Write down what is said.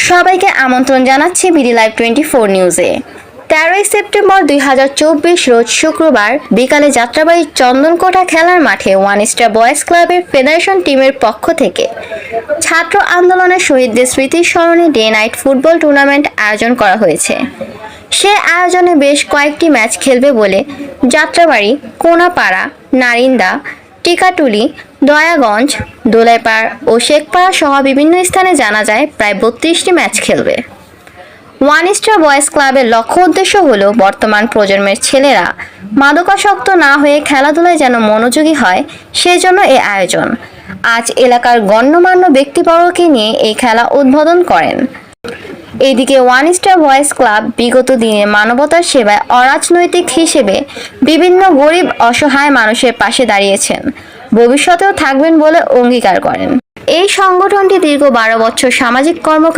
সবাইকে আমন্ত্রণ জানাচ্ছি বিডি লাইভ 24 নিউজে। 13 সেপ্টেম্বর 2024 রোজ শুক্রবার বিকালে যাত্রাবাড়ি চন্দনকোটা খেলার মাঠে ওয়ান স্টার বয়েজ ক্লাবের ফেডারেশন টিমের পক্ষ থেকে ছাত্র আন্দোলনের শহীদদের স্মৃতির স্মরণে ডে নাইট ফুটবল টুর্নামেন্ট আয়োজন করা হয়েছে। সে আয়োজনে বেশ কয়েকটি ম্যাচ খেলবে বলে যাত্রাবাড়ি, কোনাপাড়া, নারিন্দা, টিকাটুলি, দয়াগঞ্জ, দোলাইপাড় ও শেখপাড়া সহ বিভিন্ন স্থানে জানা যায় প্রায় 32টি ম্যাচ খেলবে। ওয়ান স্টার বয়েজ ক্লাবের লক্ষ্য উদ্দেশ্য হলো বর্তমান প্রজন্মের ছেলেরা মাদকাসক্ত না হয়ে খেলাধুলায় যেন মনোযোগী হয়, সেজন্য এই আয়োজন। আজ এলাকার গণ্যমান্য ব্যক্তিবর্গকে নিয়ে এই খেলা উদ্বোধন করেন। এদিকে ওয়ান স্টার বয়েজ ক্লাব বিগত দিনে মানবতার সেবায় অরাজনৈতিক হিসেবে বিভিন্ন গরিব অসহায় মানুষের পাশে দাঁড়িয়েছেন, ভবিষ্যতেও থাকবেন বলে অঙ্গীকার করেন। এই সংগঠনটি দীর্ঘ 12 বছর সামাজিক কর্মকাণ্ড